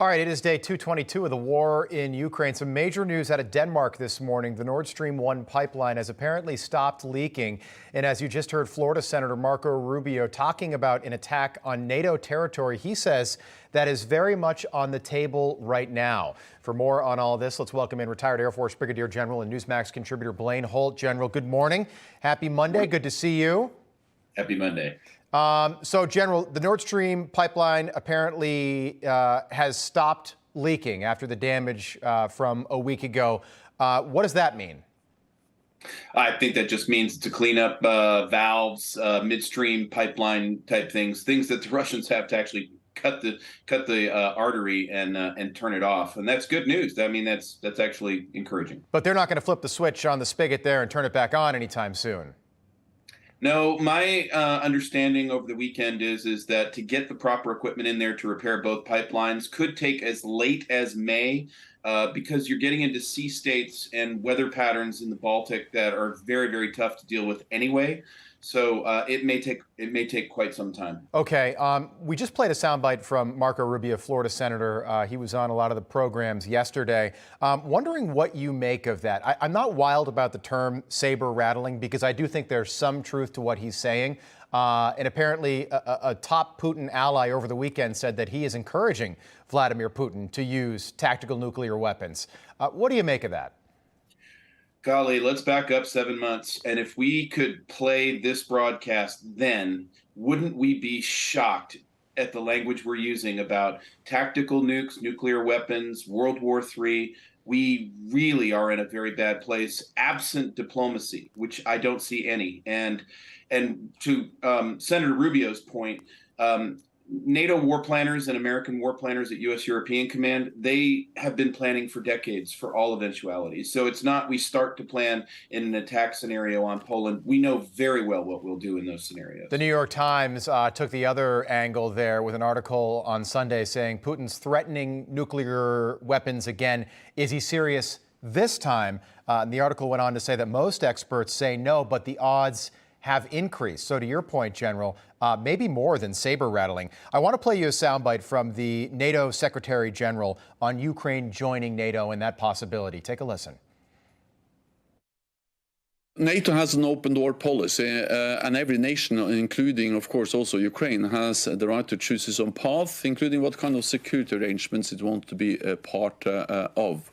All right, it is day 222 of the war in Ukraine. Some major news out of Denmark this morning. The Nord Stream 1 pipeline has apparently stopped leaking. And as you just heard Florida Senator Marco Rubio talking about an attack on NATO territory, he says that is very much on the table right now. For more on all this, let's welcome in retired Air Force Brigadier General and Newsmax contributor Blaine Holt. General, good morning. Happy Monday. Good to see you. Happy Monday. So, General, the Nord Stream pipeline apparently has stopped leaking after the damage from a week ago. What does that mean? I think that just means to clean up valves, midstream pipeline type things that the Russians have to actually cut the artery and turn it off, and that's good news. I mean, that's actually encouraging. But they're not going to flip the switch on the spigot there and turn it back on anytime soon. No, my understanding over the weekend is that to get the proper equipment in there to repair both pipelines could take as late as May, because you're getting into sea states and weather patterns in the Baltic that are very, very tough to deal with anyway. So it may take quite some time. Okay, we just played a soundbite from Marco Rubio, Florida Senator. He was on a lot of the programs yesterday. Wondering what you make of that. I'm not wild about the term saber rattling because I do think there's some truth to what he's saying. And apparently a top Putin ally over the weekend said that he is encouraging Vladimir Putin to use tactical nuclear weapons. What do you make of that? Golly, let's back up 7 months. And if we could play this broadcast then, wouldn't we be shocked at the language we're using about tactical nukes, nuclear weapons, World War III? We really are in a very bad place, absent diplomacy, which I don't see any. And to Senator Rubio's point, NATO war planners and American war planners at U.S. European Command, they have been planning for decades for all eventualities. So it's not we start to plan in an attack scenario on Poland. We know very well what we'll do in those scenarios. The New York Times took the other angle there with an article on Sunday saying Putin's threatening nuclear weapons again. Is he serious this time? And the article went on to say that most experts say no, but the odds have increased. So to your point, General, maybe more than saber rattling. I want to play you a soundbite from the NATO Secretary General on Ukraine joining NATO and that possibility. Take a listen. NATO has an open door policy, and every nation, including, of course, also Ukraine, has the right to choose its own path, including what kind of security arrangements it wants to be a part of.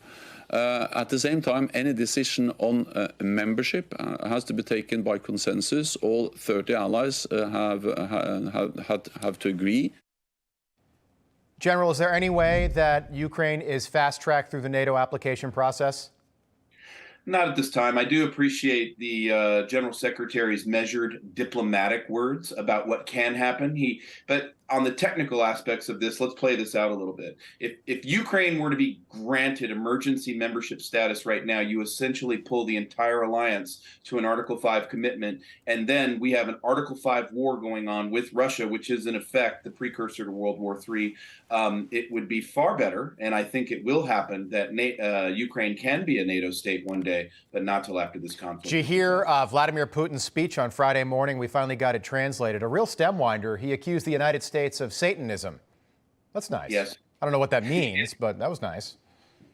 At the same time, any decision on membership has to be taken by consensus. All 30 allies have to agree. General, is there any way that Ukraine is fast-tracked through the NATO application process? Not at this time. I do appreciate the General Secretary's measured diplomatic words about what can happen. But on the technical aspects of this, let's play this out a little bit. If Ukraine were to be granted emergency membership status right now, you essentially pull the entire alliance to an Article 5 commitment, and then we have an Article 5 war going on with Russia, which is in effect the precursor to World War III. It would be far better, and I think it will happen, that Ukraine can be a NATO state one day, but not till after this conflict. Did you hear Vladimir Putin's speech on Friday morning? We finally got it translated. A real stem winder. He accused the United States of Satanism. That's nice. Yes. I don't know what that means, but that was nice.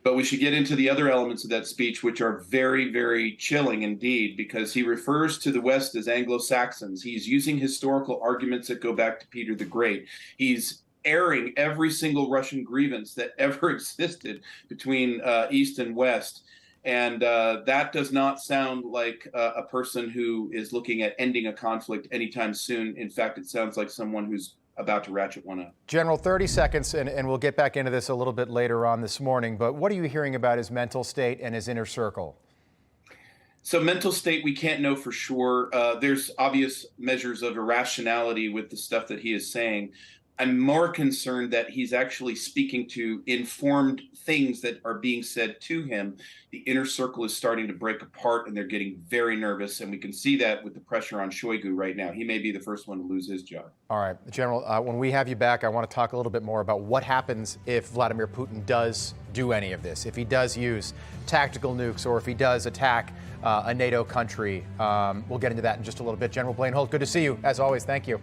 But we should get into the other elements of that speech, which are very, very chilling indeed, because he refers to the West as Anglo-Saxons. He's using historical arguments that go back to Peter the Great. He's airing every single Russian grievance that ever existed between East and West. And that does not sound like a person who is looking at ending a conflict anytime soon. In fact, it sounds like someone who's about to ratchet one up. General, 30 seconds, and we'll get back into this a little bit later on this morning, but what are you hearing about his mental state and his inner circle? So mental state, we can't know for sure. There's obvious measures of irrationality with the stuff that he is saying. I'm more concerned that he's actually speaking to informed things that are being said to him. The inner circle is starting to break apart, and they're getting very nervous. And we can see that with the pressure on Shoigu right now. He may be the first one to lose his job. All right, General, when we have you back, I want to talk a little bit more about what happens if Vladimir Putin does do any of this, if he does use tactical nukes, or if he does attack a NATO country. We'll get into that in just a little bit. General Blaine Holt, good to see you. As always, thank you.